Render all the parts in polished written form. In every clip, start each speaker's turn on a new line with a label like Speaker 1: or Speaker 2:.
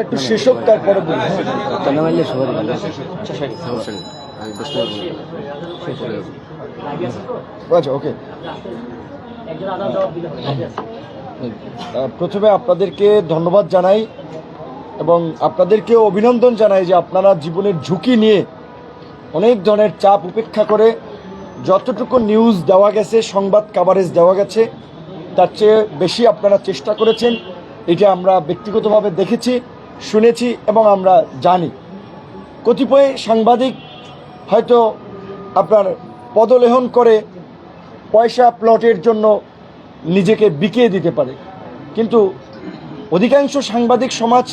Speaker 1: একটু শেষ হোক তারপরে বলি। আচ্ছা, ওকে। প্রথমে আপনাদেরকে ধন্যবাদ জানাই এবং আপনাদেরকে অভিনন্দন জানাই যে আপনারা জীবনের ঝুঁকি নিয়ে অনেক ধরনের চাপ উপেক্ষা করে যতটুকু নিউজ দেওয়া গেছে, সংবাদ কাভারেজ দেওয়া গেছে, তার চেয়ে বেশি আপনারা চেষ্টা করেছেন। এটা আমরা ব্যক্তিগতভাবে দেখেছি, শুনেছি এবং আমরা জানি। কতিপয় সাংবাদিক হয়তো আপনার পদলেহন করে পয়সা প্লটের জন্য নিজেকে বিকিয়ে দিতে পারে, কিন্তু অধিকাংশ সাংবাদিক সমাজ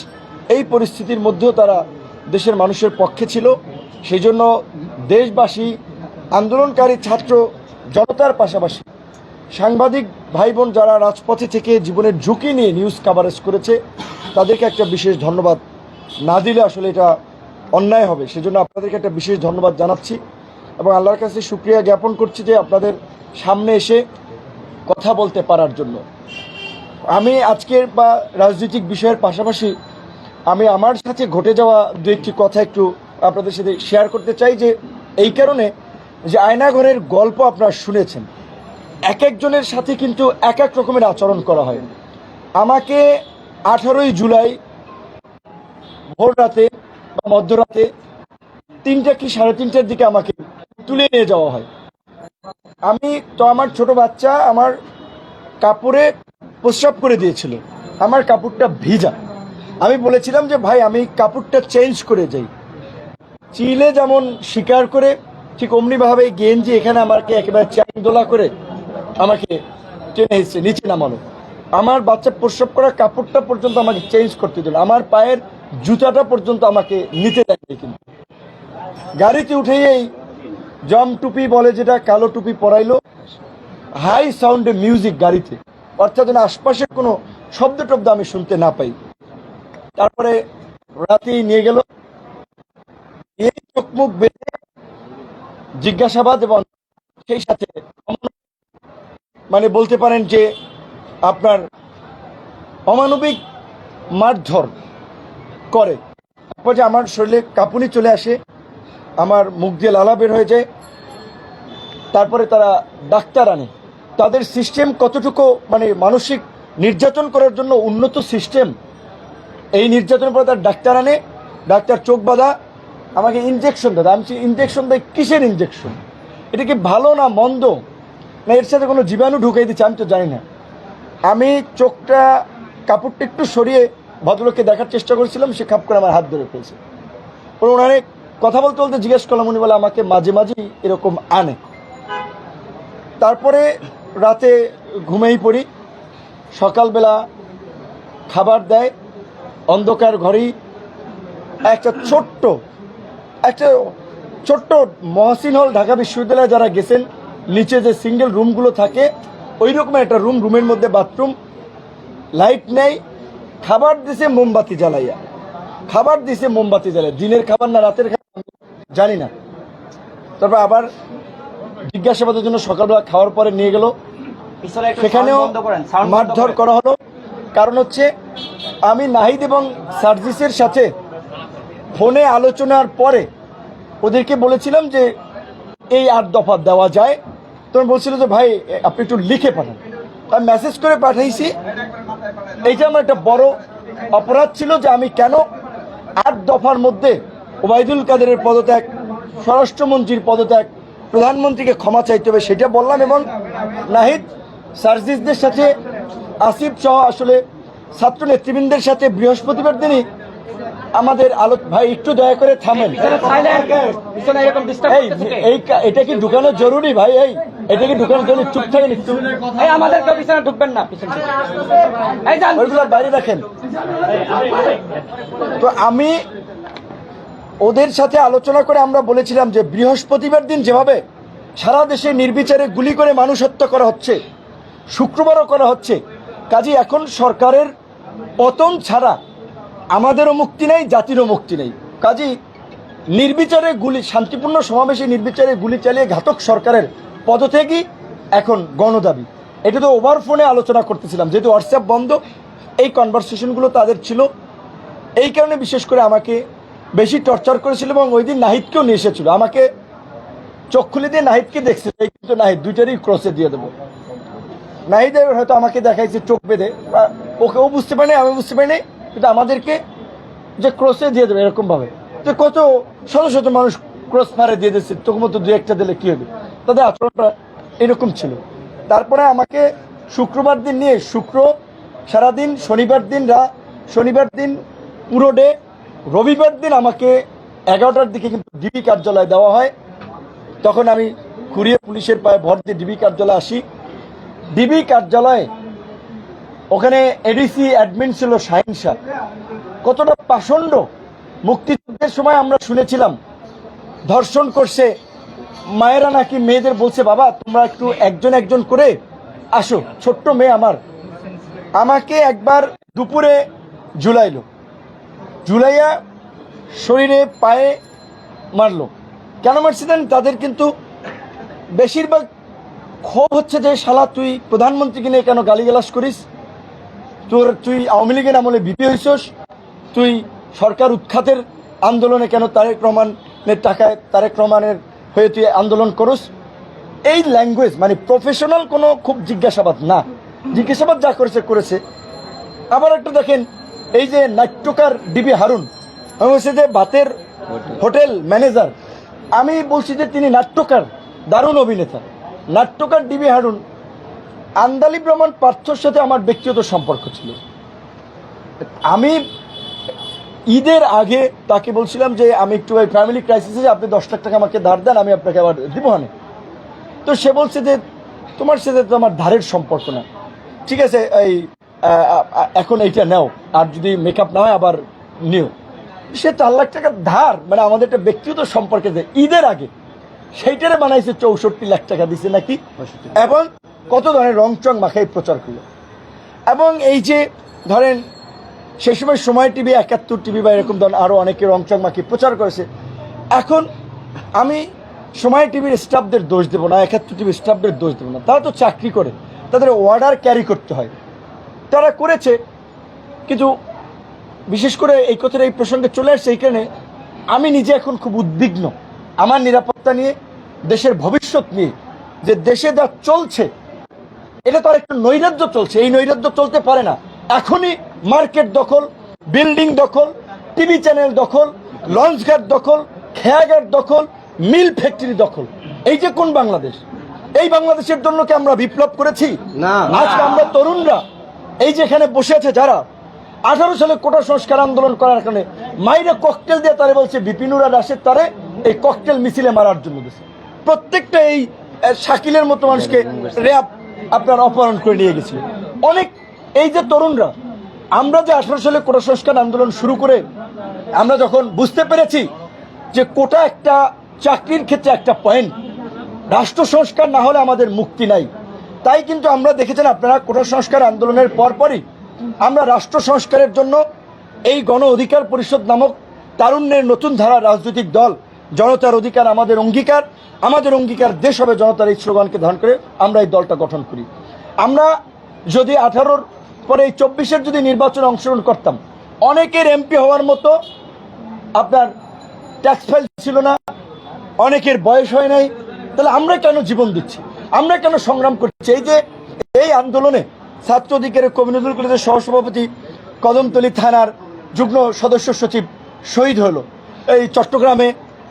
Speaker 1: এই পরিস্থিতির মধ্যেও তারা দেশের মানুষের পক্ষে ছিল। সেই জন্য দেশবাসী, আন্দোলনকারী ছাত্র জনতার পাশাপাশি সাংবাদিক ভাই বোন যারা রাজপথে থেকে জীবনের ঝুঁকি নিয়ে নিউজ কাভারেজ করেছে, তাদেরকে একটা বিশেষ ধন্যবাদ না দিলে আসলে এটা অন্যায় হবে। সেজন্য আপনাদেরকে একটা বিশেষ ধন্যবাদ জানাচ্ছি এবং আল্লাহর কাছে শুকরিয়া জ্ঞাপন করছি যে আপনাদের সামনে এসে কথা বলতে পারার জন্য। আমি আজকের বা রাজনৈতিক বিষয়ের পাশাপাশি আমি আমার সাথে ঘটে যাওয়া দু একটি কথা একটু আপনাদের সাথে শেয়ার করতে চাই, যে এই কারণে যে আয়নাঘরের গল্প আপনারা শুনেছেন, এক একজনের সাথে কিন্তু এক এক রকমের আচরণ করা হয়। আমাকে 18ই জুলাই ভোর রাতে বা মধ্যরাতে 3টা কি 3:30টার দিকে আমাকে তুলে নিয়ে যাওয়া হয়। আমি তো আমার ছোট বাচ্চা আমার কাপড়ে প্রস্রাব করে দিয়েছিল, আমার কাপড়টা ভিজা। আমি বলেছিলাম যে ভাই আমি কাপড়টা চেঞ্জ করে যাই। চিলে যেমন স্বীকার করে ঠিক অমনিভাবে গেঞ্জি এখানে আমাকে একেবারে চ্যাং দোলা করে আমাকে টেনে এসছে নিচে নামানো। আমার বাচ্চা প্রস্রাব করা কাপড়টা পর্যন্ত আমাকে চেঞ্জ করতে দিল, আমার পায়ের জুতাটা পর্যন্ত আমাকে নিতে দেয়নি। কিন্তু গাড়িতে উঠেই এই জম টুপি বলে যেটা, কালো টুপি পরাইলো, হাই সাউন্ডে মিউজিক গাড়িতে, অর্থাৎ যেন আশপাশের কোনো শব্দ টব্দ আমি শুনতে না পাই। তারপরে রাতেই নিয়ে গেল, এই চোখ মুখ বেঁধে জিজ্ঞাসাবাদ এবং সেই সাথে মানে বলতে পারেন যে আপনার অমানবিক মারধর করে। তারপর যে আমার শরীরে কাঁপুনি চলে আসে, আমার মুখ দিয়ে লালা বের হয়ে যায়। তারপরে তারা ডাক্তার আনে। তাদের সিস্টেম কতটুকু মানে মানসিক নির্যাতন করার জন্য উন্নত সিস্টেম। এই নির্যাতনের পরে তার ডাক্তার আনে, ডাক্তার চোখ বাঁধা আমাকে ইনজেকশন দেয়। আমি ইনজেকশন দেয় কিসের ইনজেকশন? এটা কি ভালো না মন্দ, না এর সাথে কোনো জীবাণু ঢুকিয়ে দিচ্ছে আমি তো জানি না। আমি চোখটা কাপড়টা একটু সরিয়ে ভদ্রলোককে দেখার চেষ্টা করেছিলাম, সে খাপ করে আমার হাত ধরে ফেলছে। ওনারে কথা বলতে বলতে জিজ্ঞেস করলাম, উনি বলে আমাকে মাঝে মাঝেই এরকম আনে। তারপরে রাতে ঘুমেই পড়ি, সকালবেলা খাবার দেয় অন্ধকার ঘরেই। একটা ছোট্ট মহসিন হল, ঢাকা বিশ্ববিদ্যালয়ে যারা গেছেন, নিচে যে সিঙ্গেল রুমগুলো থাকে ওই রকমের একটা রুমের মধ্যে বাথরুম, লাইট নেই, খাবার দিছে মোমবাতি জ্বালাইয়া, দিনের খাবার না রাতের খাবার জানি না। তারপর আবার জিজ্ঞাসাবাদের জন্য সকালবেলা খাওয়ার পরে নিয়ে গেল, সেখানেও মারধর করা হলো। কারণ হচ্ছে আমি নাহিদ এবং সার্জিসের সাথে ফোনে আলোচনার পরে ওদেরকে বলেছিলাম যে এই 8 দফা দেওয়া যায়। তখন বলছিল যে ভাই আপনি একটু লিখে পাঠান। আমি মেসেজ করে পাঠাইছি। এইটা আমার একটা বড় অপরাধ ছিল যে আমি কেন 8 দফার মধ্যে ওবায়দুল কাদেরের পদত্যাগ, স্বরাষ্ট্রমন্ত্রীর পদত্যাগ, প্রধানমন্ত্রীকে ক্ষমা চাইতে হবে সেটা বললাম। এবং নাহিদ সার্জিসদের সাথে আসিফ সহ আসলে ছাত্র নেতৃবৃন্দের সাথে বৃহস্পতিবার দিনই আমাদের ভাই একটু দয়া করে থামেন। এটা কি ঢুকানো জরুরি ভাই? এটা কি ঢুকানো জরুরি? চুপ থাকেন একটু, আমাদের পিছনে ঢুকবেন না, ওইগুলো বাইরে রাখেন। তো আমি ওদের সাথে আলোচনা করে আমরা বলেছিলাম যে বৃহস্পতিবার দিন যেভাবে সারা দেশে নির্বিচারে গুলি করে মানুষ হত্যা করা হচ্ছে, শুক্রবারও করা হচ্ছে, কাজে এখন সরকারের পতন ছাড়া আমাদেরও মুক্তি নেই, জাতিরও মুক্তি নেই। কাজেই নির্বিচারে শান্তিপূর্ণ সমাবেশে নির্বিচারে গুলি চালিয়ে ঘাতক সরকারের পদত্যাগই এখন গণদাবি। এটা তো ওভার ফোনে আলোচনা করতেছিলাম, যেহেতু হোয়াটসঅ্যাপ বন্ধ, এই কনভারসেশনগুলো তাদের ছিল। এই কারণে বিশেষ করে আমাকে বেশি টর্চার করেছিল এবং ওই দিন নাহিদকেও নিয়ে এসেছিল। আমাকে চোখ খুলে দিয়ে নাহিদকে দেখছে, এই কিন্তু নাহিদ দুইটারই ক্রসে দিয়ে দেবো। নাহিদ হয়তো আমাকে দেখাইছে চোখ বেঁধে, ওকে ও বুঝতে পারেনি, আমি বুঝতে পারিনি, কিন্তু আমাদেরকে যে ক্রসে দিয়ে দেবে এরকম ভাবে, যে কত শত শত মানুষ ক্রস মারে দিয়ে দিচ্ছে, তোর মতো দু একটা দিলে কি হবে, তাদের আচরণটা এরকম ছিল। তারপরে আমাকে শুক্রবার দিন নিয়ে সারাদিন, শনিবার দিন পুরো ডে, রবিবার দিন আমাকে 11টার দিকে কিন্তু ডিবি কার্যালয়ে দেওয়া হয়। তখন আমি কুড়িয়ে পুলিশের পায়ে ভর দিয়ে ডিবি কার্যালয়ে আসি। ডিবি কার্যালয়ে ওখানে এডিসি অ্যাডমিন ছিল শাহিন শাহ। কতটা পাষণ্ড! মুক্তিযুদ্ধের সময় আমরা শুনেছিলাম ধর্ষণ করছে, মায়েরা নাকি মেয়েদের বলছে বাবা তোমরা একটু একজন একজন করে আসো, ছোট্ট মেয়ে আমাকে একবার দুপুরে ঝুলাইয়া শরীরে পায়ে মারলো। কেন মারছে জানেন? তাদের কিন্তু বেশিরভাগ ক্ষোভ হচ্ছে যে শালা তুই প্রধানমন্ত্রীকে নিয়ে কেন গালিগালাজ করিস, তুই আওয়ামী লীগের আমলে বিপি হইছস, তুই সরকার উৎখাতের আন্দোলনে কেন তারেক রহমানের হয়ে তুই আন্দোলন করস। এই ল্যাঙ্গুয়েজ মানে প্রফেশনাল কোনো খুব জিজ্ঞাসাবাদ না, জিজ্ঞাসাবাদ যা করেছে। আবার একটু দেখেন, এই যে নাট্যকার ডিবি হারুন, আমি বলছি যে বাতের হোটেল ম্যানেজার, আমি বলছি যে তিনি নাট্যকার, দারুণ অভিনেতা। নাট্যকার ডিবি হারুন, আন্দালিব রহমান পার্থর সাথে আমার ব্যক্তিগত সম্পর্ক ছিল। আমি ঈদের আগে তাকে বলছিলাম যে আমি একটু ওই ফ্যামিলি ক্রাইসিসে আপনি 10 লাখ টাকা আমাকে ধার দেন, আমি আপনাকে আবার দিব হানে। তো সে বলছে যে তোমার সাথে তো আমার ধারের সম্পর্ক না, ঠিক আছে এই এখন এইটা নাও, আর যদি মেকআপ না হয় আবার নিও। সে 4 লাখ টাকার ধার, মানে আমাদের একটা ব্যক্তিগত সম্পর্কে যে ঈদের আগে সেইটারে বানাইছে 64 লাখ টাকা দিছে নাকি, এবং কত ধরনের রংচং মাখাই প্রচার করলো। এবং এই যে ধরেন সেই সময় টিভি, 71 টিভি বা এরকম ধরেন আরো অনেকে রংচং মাখি প্রচার করেছে। এখন আমি সময় টিভির স্টাফদের দোষ দেবো না, 71 টিভির স্টাফদের দোষ দেবো না, তারা তো চাকরি করে, তাদের অর্ডার ক্যারি করতে হয়, তারা করেছে। কিন্তু বিশেষ করে এই কথাটা এই প্রসঙ্গে চলে আসছে এই কারণে আমি নিজে এখন খুব উদ্বিগ্ন আমার নিরাপত্তা নিয়ে, দেশের ভবিষ্যৎ নিয়ে। যে দেশে যা চলছে এটা তো আর একটা নৈরাজ্য চলছে, এই নৈরাজ্য চলতে পারে না। এখনই মার্কেট দখল, বিল্ডিং দখল, টিভি চ্যানেল দখল, লঞ্চঘাট দখল, খেয়াঘাট দখল, মিল ফ্যাক্টরি দখল। এই যে কোন বাংলাদেশ? এই বাংলাদেশের জন্য কি আমরা বিপ্লব করেছি না? আজকে আমরা তরুণরা এই যে এখানে বসে আছে যারা 18 সালে কোটা সংস্কার আন্দোলন করার কারণে মাইরে ককটেল দিয়ে তারে বলছে বিপিনুরা রাশেদ তারে এই ককটেল মিছিলে মারার জন্য দিয়েছে। প্রত্যেকটা এই শাকিলের মতো মানুষকে র্যাব আপনার অপহরণ করে নিয়ে গেছিল। অনেক এই যে তরুণরা, আমরা যে 18 সালে কোটা সংস্কার আন্দোলন শুরু করে আমরা যখন বুঝতে পেরেছি যে কোটা একটা চাকরির ক্ষেত্রে একটা পয়েন্ট, রাষ্ট্র সংস্কার না হলে আমাদের মুক্তি নাই, তাই কিন্তু আমরা দেখেছেন আপনারা কোটা সংস্কার আন্দোলনের পরপরই আমরা রাষ্ট্র সংস্কারের জন্য এই গণ অধিকার পরিষদ নামক তারুণ্যের নতুন ধারা রাজনৈতিক দল, জনতার অধিকার আমাদের অঙ্গীকার, আমাদের অঙ্গীকার দেশ হবে জনতার, এই স্লোগানকে ধারণ করে আমরা এই দলটা গঠন করি। আমরা যদি 18-র পরে এই 24-এর যদি নির্বাচনে অংশগ্রহণ করতাম, অনেকের এমপি হওয়ার মতো আপনার ট্যাক্স ফাইল ছিল না, অনেকের বয়স হয় নাই, তাহলে আমরা কেন জীবন দিচ্ছি, আমরা কেন সংগ্রাম করছি? এই যে এই আন্দোলনে ছাত্র অধিকারের কমিউনিটি কলেজের সহসভাপতি, কদমতলী থানার যুগ্ম সদস্য সচিব শহীদ হলো, এই চট্টগ্রামে,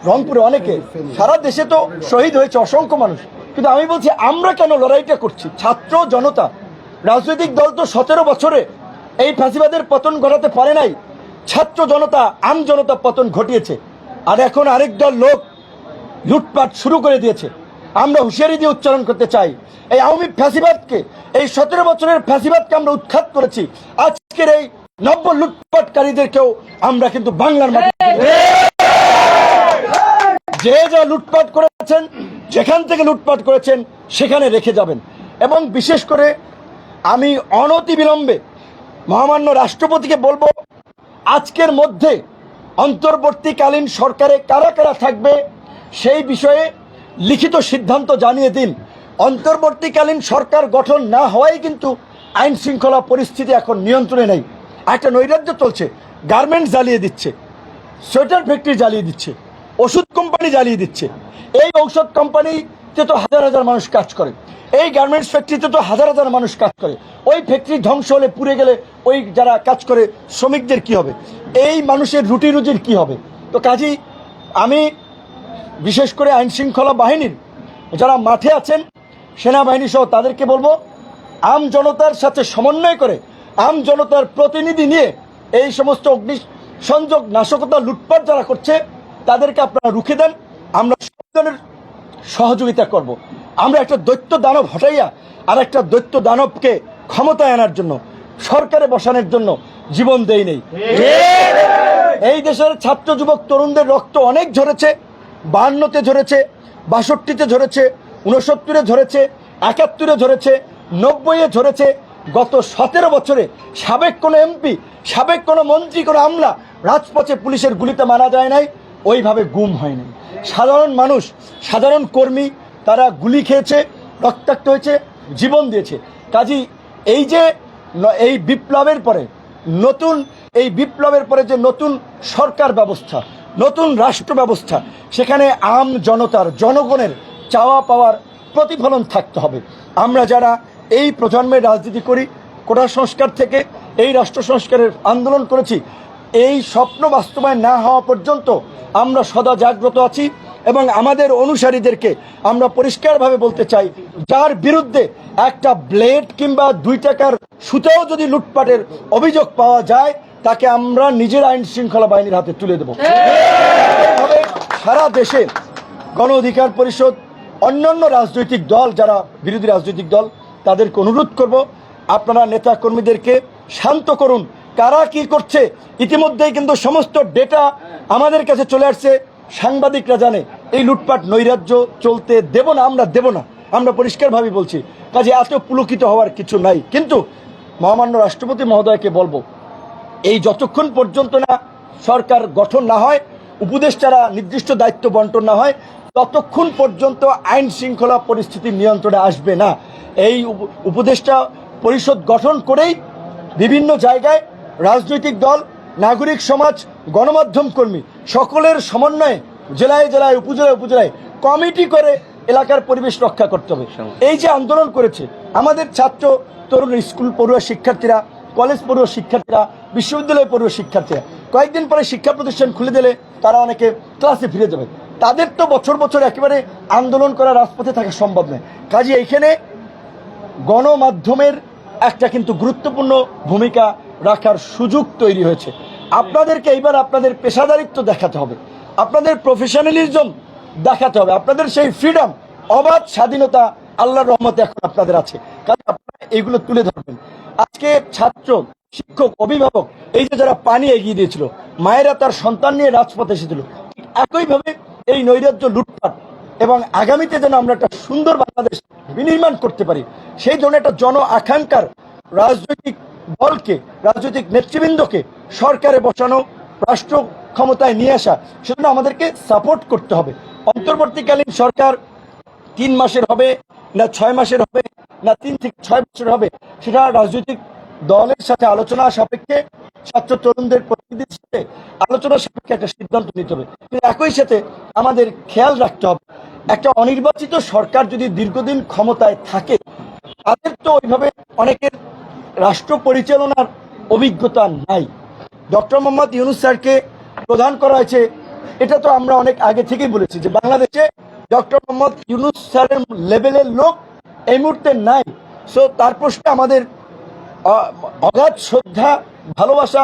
Speaker 1: রংপুরে, অনেকে, সারা দেশে তো শহীদ হয়েছে অসংখ্য মানুষ। কিন্তু আমি বলছি আমরা কেন লড়াইটা করছি? ছাত্র জনতা, রাজনৈতিক দল তো 17 বছরে এই ফাঁসিবাদের পতন ঘটাতে পারে নাই, ছাত্র জনতা, আম জনতা পতন ঘটিয়েছে। আর এখন আরেক দল লোক লুটপাট শুরু করে দিয়েছে। আমরা হুঁশিয়ারি দিয়ে উচ্চারণ করতে চাই, এই আওয়ামী ফ্যাসিবাদকে, এই 17 বছরের ফ্যাসিবাদকে আমরা উৎখাত করেছি। আজকের এই নব্য লুটপাটকারীদেরকেও আমরা কিন্তু বাংলার মাটিতে যে যা লুটপাট করেছেন, যেখান থেকে লুটপাট করেছেন সেখানে রেখে যাবেন। এবং বিশেষ করে আমি অনতিবিলম্বে মহামান্য রাষ্ট্রপতিকে বলবো, আজকের মধ্যে অন্তর্বর্তীকালীন সরকারে কারা কারা থাকবে সেই বিষয়ে লিখিত সিদ্ধান্ত জানিয়ে দিন। অন্তর্বর্তীকালীন সরকার গঠন না হওয়াই কিন্তু আইন শৃঙ্খলা পরিস্থিতি এখন নিয়ন্ত্রণে নেই, একটা নৈরাজ্য চলছে। গার্মেন্টস জ্বালিয়ে দিচ্ছে, সোয়েটার ফ্যাক্টরি জ্বালিয়ে দিচ্ছে, ওষুধ কোম্পানি জ্বালিয়ে দিচ্ছে। এই ঔষধ কোম্পানিতে তো হাজার হাজার মানুষ কাজ করে, এই গার্মেন্টস ফ্যাক্টরিতে তো হাজার হাজার মানুষ কাজ করে। ওই ফ্যাক্টরি ধ্বংস হলে, পুড়ে গেলে ওই যারা কাজ করে শ্রমিকদের কি হবে? এই মানুষের রুটি রুজির কি হবে? তো কাজেই আমি বিশেষ করে আইন শৃঙ্খলা বাহিনীর যারা মাঠে আছেন, সেনাবাহিনী সহ তাদেরকে বলবো, আম জনতার সাথে সমন্বয় করে, আম জনতার প্রতিনিধি নিয়ে এই সমস্ত অগ্নিসংযোগ, নাশকতা, লুটপাট যারা করছে তাদেরকে আপনারা রুখে দেন। আমরা সব ধরনের সহযোগিতা করব। আমরা একটা দৈত্য দানব হটাইয়া আর একটা দৈত্য দানবকে ক্ষমতায় আনার জন্য, সরকারে বসানোর জন্য জীবন দেই নেই। এই দেশের ছাত্র যুবক তরুণদের রক্ত অনেক ঝরেছে, 52-তে ঝরেছে, 62-তে ঝরেছে, 69-এ ঝরেছে, 71-এ ঝরেছে, 90-এ ঝরেছে। গত 17 বছরে সাবেক কোনো এমপি, সাবেক কোনো মন্ত্রী, কোনো আমলা রাজপথে পুলিশের গুলিতে মারা যায় নাই, ওইভাবে গুম হয় নাই। সাধারণ মানুষ, সাধারণ কর্মী তারা গুলি খেয়েছে, রক্তাক্ত হয়েছে, জীবন দিয়েছে। কাজী এই বিপ্লবের পরে যে নতুন সরকার ব্যবস্থা, নতুন রাষ্ট্র ব্যবস্থা, সেখানে আম জনতার, জনগণের চাওয়া পাওয়ার প্রতিফলন থাকতে হবে। আমরা যারা এই প্রজন্মের রাজনীতি করি, কোটা সংস্কার থেকে এই রাষ্ট্র সংস্কারের আন্দোলন করেছি, এই স্বপ্ন বাস্তবায়ন না হওয়া পর্যন্ত আমরা সদা জাগ্রত আছি। এবং আমাদের অনুসারীদেরকে আমরা পরিষ্কারভাবে বলতে চাই, যার বিরুদ্ধে একটা ব্লেড কিংবা 2 টাকার সুতেও যদি লুটপাটের অভিযোগ পাওয়া যায়, তাকে আমরা নিজের আইন শৃঙ্খলা বাহিনীর হাতে তুলে দেব। এইভাবে সারা দেশে গণ অধিকার পরিষদ, অন্যান্য রাজনৈতিক দল, যারা বিরোধী রাজনৈতিক দল, তাদেরকে অনুরোধ করব, আপনারা নেতা কর্মীদেরকে শান্ত করুন। কারা কি করছে ইতিমধ্যেই কিন্তু সমস্ত ডেটা আমাদের কাছে চলে আসছে। সাংবাদিকরা জানে এই লুটপাট নৈরাজ্য চলতে দেব না, আমরা দেব না, আমরা পরিষ্কারভাবে বলছি। কাজে এত পুলকিত হওয়ার কিছু নাই। কিন্তু মহামান্য রাষ্ট্রপতি মহোদয়কে বলবো, এই যতক্ষণ পর্যন্ত না সরকার গঠন না হয়, উপদেষ্টারা নির্দিষ্ট দায়িত্ব বন্টন না হয়, ততক্ষণ পর্যন্ত আইন শৃঙ্খলা পরিস্থিতি নিয়ন্ত্রণে আসবে না। এই উপদেষ্টা পরিষদ গঠন করেই বিভিন্ন জায়গায় রাজনৈতিক দল, নাগরিক সমাজ, গণমাধ্যম কর্মী সকলের সমন্বয়ে জেলায় জেলায়, উপজেলায় উপজেলায় কমিটি করে এলাকার পরিবেশ রক্ষা করতে হবে। এই যে আন্দোলন করেছে আমাদের ছাত্র তরুণ, স্কুল পড়ুয়া শিক্ষার্থীরা, কলেজ পড়ুয়া শিক্ষার্থীরা, বিশ্ববিদ্যালয় পড়ুয়া শিক্ষার্থীরা, কয়েকদিন পরে শিক্ষা প্রতিষ্ঠান খুলে দিলে তারা অনেকে ক্লাসে ফিরে যাবে। তাদের তো বছর বছর একেবারে আন্দোলন করা, রাজপথে থাকা সম্ভব নয়। কাজে এইখানে গণমাধ্যমের একটা কিন্তু গুরুত্বপূর্ণ ভূমিকা রাখার সুযোগ তৈরি হয়েছে। আপনাদেরকে এইবার আপনাদের পেশাদারিত্ব দেখাতে হবে, আপনাদের প্রফেশনালিজম দেখাতে হবে, আপনাদের সেই ফ্রিডম, অবাধ স্বাধীনতা আল্লাহর রহমতে এখন আপনাদের আছে। কারণ আপনারা এইগুলো তুলে ধরবেন। আজকে ছাত্র, শিক্ষক, অভিভাবক, এই যে যারা পানি এগিয়ে দিয়েছিল, মায়েরা তার সন্তান নিয়ে রাজপথে এসেছিল, একইভাবে এই নৈরাজ্য, লুটপাট এবং আগামীতে যেন আমরা একটা সুন্দর বাংলাদেশ বিনির্মাণ করতে পারি, সেই ধরনের একটা জন আকাঙ্ক্ষার রাজনৈতিক দলকে, রাজনৈতিক নেতৃবৃন্দকে সরকারে বসানো, রাষ্ট্র ক্ষমতায় নিয়ে আসা, সেজন্য আমাদেরকে সাপোর্ট করতে হবে। অন্তর্বর্তীকালীন সরকার 3 মাসের হবে না 6 মাসের হবে না 3 থেকে 6 বছর হবে, সেটা রাজনৈতিক দলের সাথে আলোচনা সাপেক্ষে, ছাত্র তরুণদের প্রতিনিধির সাথে আলোচনা সাপেক্ষে একটা সিদ্ধান্ত নিতে হবে। কিন্তু একই সাথে আমাদের খেয়াল রাখতে হবে, একটা অনির্বাচিত সরকার যদি দীর্ঘদিন ক্ষমতায় থাকে, তাদের তো ওইভাবে অনেকের রাষ্ট্র পরিচালনার অভিজ্ঞতা নাই। ডক্টর মোহাম্মদ ইউনূস স্যারকে প্রদান করা হয়েছে, এটা তো আমরা অনেক আগে থেকেই বলেছি যে বাংলাদেশে ডক্টর মোহাম্মদ ইউনূস স্যারের লেভেলের লোক এই মুহূর্তে নাই। সো তার প্রশ্নে আমাদের অগাধ শ্রদ্ধা, ভালোবাসা,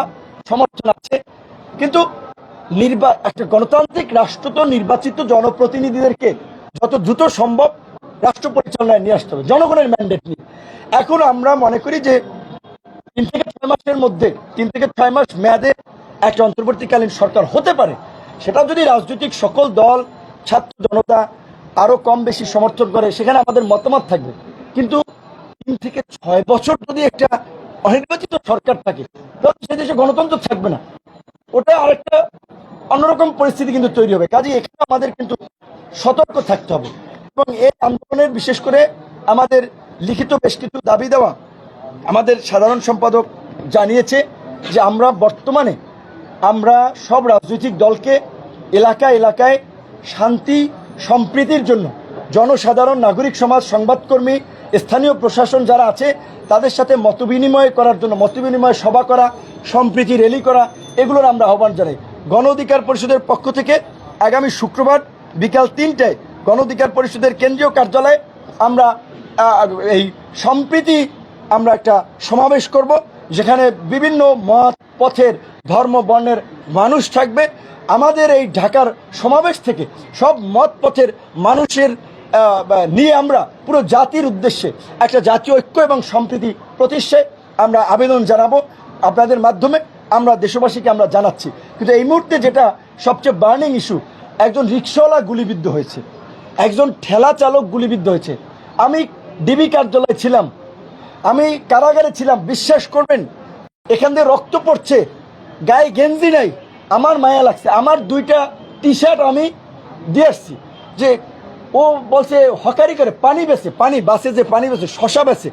Speaker 1: সমর্থন আছে। কিন্তু একটা গণতান্ত্রিক রাষ্ট্র তো নির্বাচিত জনপ্রতিনিধিদেরকে যত দ্রুত সম্ভব রাষ্ট্র পরিচালনায় নিয়ে আসতে হবে জনগণের ম্যান্ডেট নিয়ে। এখন আমরা মনে করি যে 3 থেকে 6 মাসের মধ্যে, 3 থেকে 6 মাস মেয়াদে একটা অন্তর্বর্তীকালীন সরকার হতে পারে। সেটা যদি রাজনৈতিক সকল দল, ছাত্র জনতা আরো কম বেশি সমর্থন করে, সেখানে আমাদের মতামত থাকবে। কিন্তু 3 থেকে 6 বছর যদি একটা অনির্বাচিত সরকার থাকে, তাহলে সে দেশে গণতন্ত্র থাকবে না, ওটা আরেকটা অন্যরকম পরিস্থিতি কিন্তু তৈরি হবে। কাজে এখানে আমাদের কিন্তু সতর্ক থাকতে হবে। এবং এই আন্দোলনের বিশেষ করে আমাদের লিখিত বেশ কিছু দাবি দেওয়া আমাদের সাধারণ সম্পাদক জানিয়েছে যে আমরা বর্তমানে আমরা সব রাজনৈতিক দলকে এলাকায় এলাকায় শান্তি সম্প্রীতির জন্য জনসাধারণ, নাগরিক সমাজ, সংবাদকর্মী, স্থানীয় প্রশাসন যারা আছে তাদের সাথে মতবিনিময় করার জন্য, মতবিনিময় সভা করা, সম্প্রীতি র্যালি করা, এগুলোর আমরা আহ্বান জানাই। গণ অধিকার পরিষদের পক্ষ থেকে আগামী শুক্রবার বিকাল 3টায় গণ অধিকার পরিষদের কেন্দ্রীয় কার্যালয়ে আমরা এই সম্প্রীতি আমরা একটা সমাবেশ করব, যেখানে বিভিন্ন মত পথের, ধর্ম, বর্ণের মানুষ থাকবে। আমাদের এই ঢাকার সমাবেশ থেকে সব মত পথের মানুষের নিয়ে আমরা পুরো জাতির উদ্দেশ্যে একটা জাতীয় ঐক্য এবং সম্প্রীতি প্রতিষ্ঠায় আমরা আবেদন জানাবো। আপনাদের মাধ্যমে আমরা দেশবাসীকে আমরা জানাচ্ছি। কিন্তু এই মুহূর্তে যেটা সবচেয়ে বার্নিং ইস্যু, একজন রিক্সাওয়ালা গুলিবিদ্ধ হয়েছে, একজন ঠেলা চালক গুলিবিদ্ধ হয়েছে। আমি ডিবি কার্যালয়ে ছিলাম, আমি কারাগারে ছিলাম। বিশ্বাস করবেন, এখান দিয়ে রক্ত পড়ছে, গায়ে গেঞ্জি নাই। আমার মায়া লাগছে। আমার 2টা টি-শার্ট আমি দিয়ে আসছি। যে ও বলছে হকারি করে পানি বেছে, পানি বাসে যে পানি বেছে, শশা বেছে,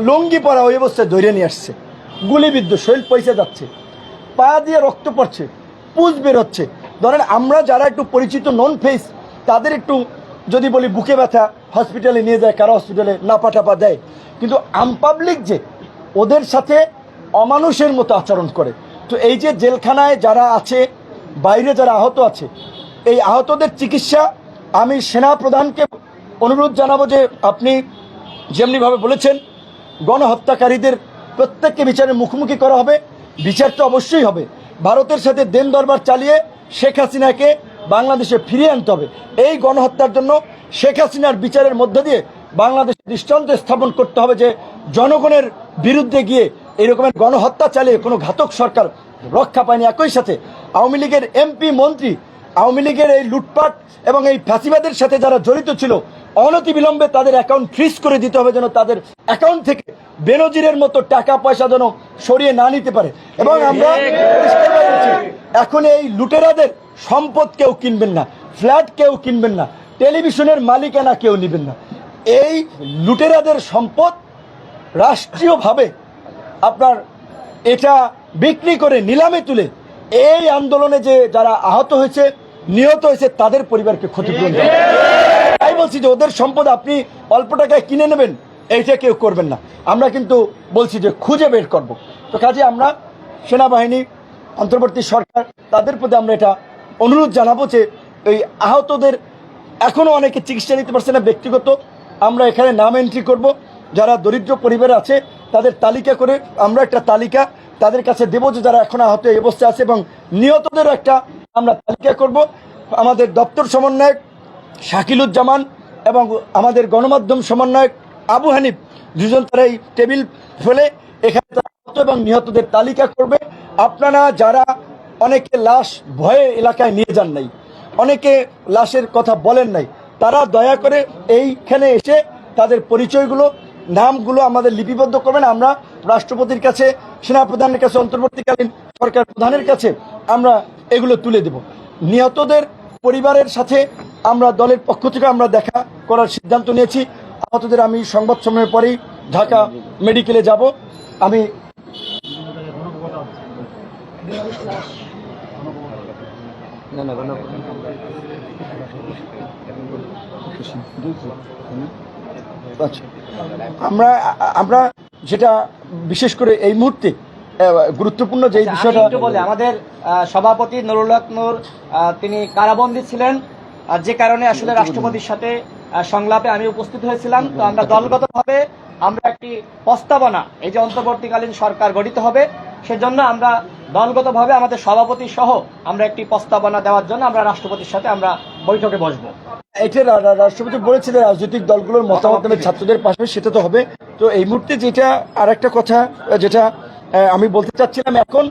Speaker 1: লুঙ্গি পরা ওই অবস্থায় ধরে নিয়ে আসছে। গুলিবিদ্ধ, শরীর পয়সা যাচ্ছে, পা দিয়ে রক্ত পড়ছে, পুজ বের হচ্ছে। ধরেন আমরা যারা একটু পরিচিত নন ফেস, তাদের একটু যদি বলি বুকে ব্যথা, হসপিটালে নিয়ে যায়, কারো হসপিটালে নাপা টাপা দেয়। কিন্তু আমপাবলিক যে ওদের সাথে অমানুষের মতো আচরণ করে। তো এই যে জেলখানায় যারা আছে, বাইরে যারা আহত আছে, এই আহতদের চিকিৎসা আমি সেনা প্রধানকে অনুরোধ জানাবো যে আপনি যেমনিভাবে বলেছেন গণহত্যাকারীদের প্রত্যেককে বিচারের মুখোমুখি করা হবে। বিচার তো অবশ্যই হবে। ভারতের সাথে দেন দরবার চালিয়ে শেখ হাসিনাকে বাংলাদেশে ফিরিয়ে আনতে হবে। এই গণহত্যার জন্য শেখ হাসিনার বিচারের মধ্য দিয়ে বাংলাদেশে দৃষ্টান্ত স্থাপন করতে হবে যে জনগণের বিরুদ্ধে গিয়ে এইরকমের গণহত্যা চালিয়ে কোনো ঘাতক সরকার রক্ষা পায়নি। একই সাথে আওয়ামী লীগের এমপি, মন্ত্রী, আওয়ামী লীগের এই লুটপাট এবং এই ফ্যাসিবাদের সাথে যারা জড়িত ছিল, অনতিবিলম্বে তাদের অ্যাকাউন্ট ফ্রিজ করে দিতে হবে, যেন তাদের অ্যাকাউন্ট থেকে বেনজিরের মতো টাকা পয়সা যেন সরিয়ে না নিতে পারে। এবং আমরা এখন এই লুটেরাদের সম্পদ কেউ কিনবেন না, ফ্ল্যাট কেউ কিনবেন না, টেলিভিশনের মালিকানা কেউ নেবেন না। এই লুটেরাদের সম্পদ রাষ্ট্রীয়ভাবে আপনার এটা বিক্রি করে নিলামে তুলে এই আন্দোলনে যে যারা আহত হয়েছে, নিহত হয়েছে, তাদের পরিবারকে ক্ষতিপূরণ দেবে। তাই বলছি যে ওদের সম্পদ আপনি অল্প টাকায় কিনে নেবেন, এইটা কেউ করবেন না। আমরা কিন্তু বলছি যে খুঁজে বের করব। তো কাজে আমরা সেনাবাহিনী, অন্তর্বর্তী সরকার, তাদের প্রতি আমরা এটা অনুরোধ জানাবো যে এই আহতদের এখনও অনেকে চিকিৎসা নিতে পারছে না, ব্যক্তিগত আমরা এখানে নাম এন্ট্রি করব। যারা দরিদ্র পরিবারে আছে তাদের তালিকা করে আমরা একটা তালিকা তাদের কাছে দেবো যে যারা এখন আহত এই অবস্থায় আছে, এবং নিহতদেরও একটা আমরা তালিকা করব। আমাদের দপ্তর সমন্বয়ক শাকিলুজ্জামান এবং আমাদের গণমাধ্যম সমন্বয়ক আবু হানিফ, দুজন তারা এই টেবিল ফেলে এখানে আহত এবং নিহতদের তালিকা করবে। আপনারা যারা অনেকে লাশ ভয়ে এলাকায় নিয়ে যান নাই, অনেকে লাশের কথা বলেন নাই, তারা দয়া করে এইখানে এসে তাদের পরিচয়গুলো, নামগুলো আমাদের লিপিবদ্ধ করবেন। আমরা রাষ্ট্রপতির কাছে, সেনাপ্রধানের কাছে, অন্তর্বর্তীকালীন সরকার প্রধানের কাছে আমরা এগুলো তুলে দেব। নিহতদের পরিবারের সাথে আমরা দলের পক্ষ থেকে আমরা দেখা করার সিদ্ধান্ত নিয়েছি। আহতদের আমি সংবাদ সম্মেলনের পরেই ঢাকা মেডিকেলে যাব। আমি আচ্ছা, আমরা যেটা বিশেষ করে এই মুহূর্তে গুরুত্বপূর্ণ যে বিষয়টা
Speaker 2: বলে, আমাদের সভাপতি নুরুল হক নূর তিনি কারাবন্দী ছিলেন, যে কারণে আসলে রাষ্ট্রপতির সাথে সংলাপে আমি উপস্থিত হয়েছিলাম। তো আমরা দলগতভাবে আমরা একটি প্রস্তাবনা, এই যে অন্তর্বর্তীকালীন সরকার গঠিত হবে, সেজন্য আমরা দলগতভাবে আমাদের সভাপতি সহ আমরা একটি প্রস্তাবনা দেওয়ার জন্য আমরা রাষ্ট্রপতির সাথে আমরা বৈঠকে বসবো।
Speaker 1: এটা রাষ্ট্রপতি বলেছিলেন রাজনৈতিক দলগুলোর মতামত নেবে ছাত্রদের পাশাপাশি, সেটা তো হবে। তো এই মুহূর্তে যেটা আর একটা কথা যেটা আমি বলতে চাচ্ছিলাম, এখন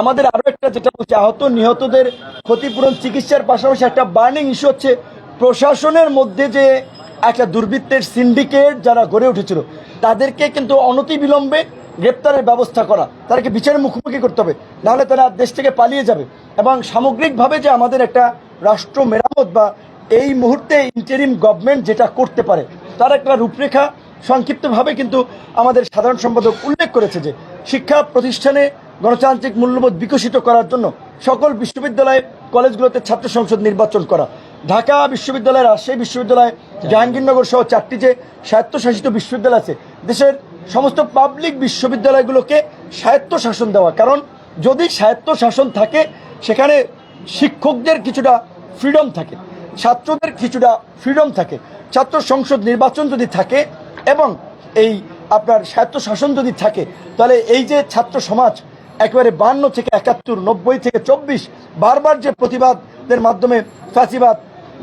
Speaker 1: আমাদের আরো একটা যেটা বলছে, আহত নিহতদের ক্ষতিপূরণ চিকিৎসার পাশাপাশি একটা বার্নিং ইস্যু হচ্ছে প্রশাসনের মধ্যে যে একটা দুর্বৃত্তের সিন্ডিকেট যারা গড়ে উঠেছিল, তাদেরকে কিন্তু অনতিবিলম্বে গ্রেপ্তারের ব্যবস্থা করা, তাদেরকে বিচারের মুখোমুখি করতে হবে, নাহলে তারা দেশ থেকে পালিয়ে যাবে। এবং সামগ্রিকভাবে যে আমাদের একটা রাষ্ট্র মেরামত বা এই মুহূর্তে ইন্টারিম গভর্নমেন্ট যেটা করতে পারে তার একটা রূপরেখা সংক্ষিপ্তভাবে কিন্তু আমাদের সাধারণ সম্পাদক উল্লেখ করেছে যে শিক্ষা প্রতিষ্ঠানে গণতান্ত্রিক মূল্যবোধ বিকশিত করার জন্য সকল বিশ্ববিদ্যালয় কলেজগুলোতে ছাত্র সংসদ নির্বাচন করা, ঢাকা বিশ্ববিদ্যালয়, রাজশাহী বিশ্ববিদ্যালয়, জাহাঙ্গীরনগর সহ 4টি যে স্বায়ত্তশাসিত বিশ্ববিদ্যালয় আছে, দেশের সমস্ত পাবলিক বিশ্ববিদ্যালয়গুলোকে স্বায়ত্তশাসন দেওয়া। কারণ যদি স্বায়ত্তশাসন থাকে সেখানে শিক্ষকদের কিছুটা ফ্রিডম থাকে, ছাত্রদের কিছুটা ফ্রিডম থাকে, ছাত্র সংসদ নির্বাচন যদি থাকে এবং এই আপনার স্বায়ত্তশাসন যদি থাকে, তাহলে এই যে ছাত্র সমাজ একেবারে 52 থেকে 71, 90 থেকে 24 বারবার যে প্রতিবাদের মাধ্যমে ফ্যাসিবাদ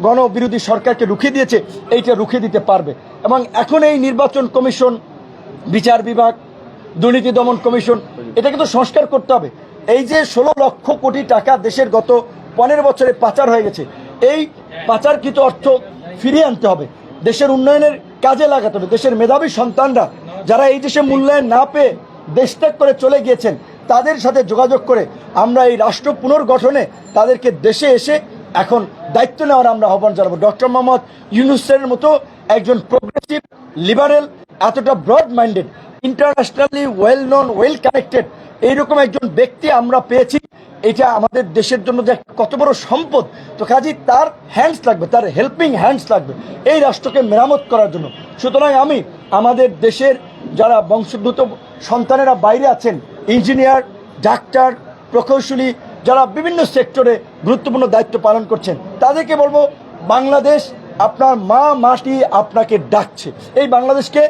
Speaker 1: গণবিরোধী সরকারকে রুখে দিয়েছে, এইটা রুখে দিতে পারবে। এবং এখন এই নির্বাচন কমিশন, বিচার বিভাগ, দুর্নীতি দমন কমিশন, এটাকে তো সংস্কার করতে হবে। এই যে 16 লক্ষ কোটি টাকা দেশের গত 15 বছরে পাচার হয়ে গেছে, এই পাচারকৃত অর্থ ফিরিয়ে আনতে হবে, দেশের উন্নয়নের কাজে লাগাতে হবে। দেশের মেধাবী সন্তানরা যারা এই দেশে মূল্যায়ন না পেয়ে দেশত্যাগ করে চলে গিয়েছেন, তাদের সাথে যোগাযোগ করে আমরা এই রাষ্ট্র পুনর্গঠনে তাদেরকে দেশে এসে এখন দায়িত্ব নেওয়ার আমরা আহ্বান জানাবো। ডক্টর মোহাম্মদ ইউনূসের মতো একজন প্রোগ্রেসিভ, লিবারেল, এতটা broad minded, internationally well known, well connected এইরকম একজন ব্যক্তি আমরা পেয়েছি। এটা আমাদের দেশের জন্য যে কত বড় সম্পদ। তো কাজী তার হ্যান্ডস লাগবে, তার হেল্পিং হ্যান্ডস লাগবে এই রাষ্ট্রকে মেরামত করার জন্য। সুতরাং আমি আমাদের দেশের যারা বংশোদ্ভূত সন্তানেরা বাইরে আছেন, ইঞ্জিনিয়ার, ডাক্তার, প্রকৌশলী, যারা বিভিন্ন সেক্টরে গুরুত্বপূর্ণ দায়িত্ব পালন করছেন, তাদেরকে বলবো বাংলাদেশ আপনার মা মাটি আপনাকে ডাকছে। এই বাংলাদেশকে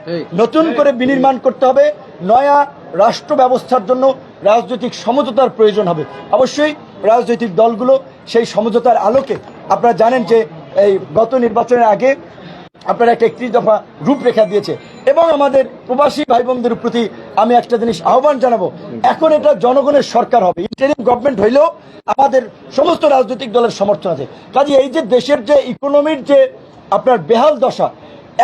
Speaker 1: নতুন করে বিনির্মাণ করতে হবে। নয়া রাষ্ট্র ব্যবস্থার জন্য রাজনৈতিক সমঝোতার প্রয়োজন হবে। অবশ্যই রাজনৈতিক দলগুলো সেই সমঝোতার আলোকে, আপনারা জানেন যে এই গত নির্বাচনের আগে আপনারা একটা 31 দফা রূপরেখা দিয়েছে। এবং আমাদের প্রবাসী ভাই বোনদের প্রতি আমি একটা জিনিস আহ্বান জানাবো, এখন এটা জনগণের সরকার হবে, ইন্টারিম গভর্নমেন্ট হইলেও আমাদের সমস্ত রাজনৈতিক দলের সমর্থন আছে। কাজে এই যে দেশের যে ইকোনমির যে আপনার বেহাল দশা,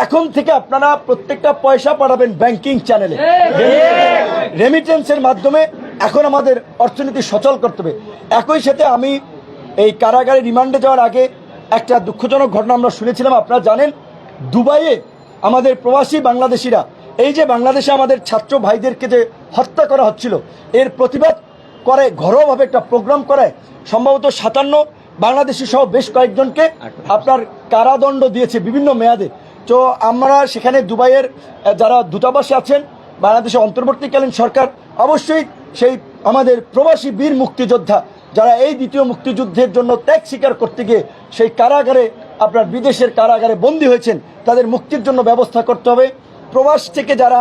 Speaker 1: এখন থেকে আপনারা প্রত্যেকটা পয়সা পাঠাবেন ব্যাংকিং চ্যানেলে, রেমিটেন্সের মাধ্যমে। এখন আমাদের অর্থনীতি সচল করতে হবে। একই সাথে আমি এই কারাগারে রিমান্ডে যাওয়ার আগে একটা দুঃখজনক ঘটনা আমরা শুনেছিলাম। আপনারা জানেন দুবাইয়ে আমাদের প্রবাসী বাংলাদেশিরা, এই যে বাংলাদেশে আমাদের ছাত্র ভাইদেরকে যে হত্যা করা হচ্ছিল, এর প্রতিবাদ করে ঘরোয়াভাবে একটা প্রোগ্রাম করে সম্ভবত 57 বাংলাদেশি সহ বেশ কয়েকজনকে আপনার কারাদণ্ড দিয়েছে বিভিন্ন মেয়াদে। তো আমরা সেখানে দুবাইয়ের যারা দূতাবাসে আছেন, বাংলাদেশের অন্তর্বর্তীকালীন সরকার অবশ্যই সেই আমাদের প্রবাসী বীর মুক্তিযোদ্ধা যারা এই দ্বিতীয় মুক্তিযুদ্ধের জন্য ত্যাগ স্বীকার করতে গিয়ে সেই কারাগারে আপনার বিদেশের কারাগারে বন্দী হয়েছেন, তাদের মুক্তির জন্য ব্যবস্থা করতে হবে। প্রবাস থেকে যারা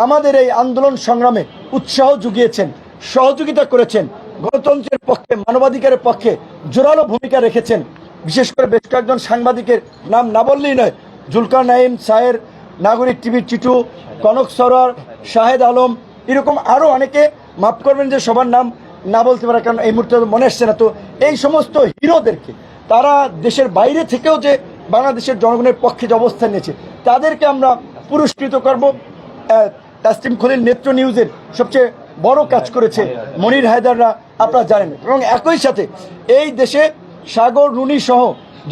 Speaker 1: আমাদের এই আন্দোলন সংগ্রামে উৎসাহ জুগিয়েছেন, সহযোগিতা করেছেন, গণতন্ত্রের পক্ষে, মানবাধিকারের পক্ষে জোরালো ভূমিকা রেখেছেন, বিশেষ করে বেশ কয়েকজন সাংবাদিকের নাম না বললেই নয়, জুলকার নাইম, সায়ের, নাগরিক টিভির চিটু, কনক সরোয়ার, শাহেদ আলম, এরকম আরও অনেকে, মাফ করবেন যে সবার নাম না বলতে পারে কারণ এই মুহূর্তে মনে আসছে না। তো এই সমস্ত হিরোদেরকে, তারা দেশের বাইরে থেকেও যে বাংলাদেশের জনগণের পক্ষে যে অবস্থান নিয়েছে, তাদেরকে আমরা পুরস্কৃত করব। তাসলিম খলিল নেত্র নিউজের সবচেয়ে বড় কাজ করেছে, মনির হায়দাররা আপনারা জানেন। এবং একই সাথে এই দেশে সাগর রুনি সহ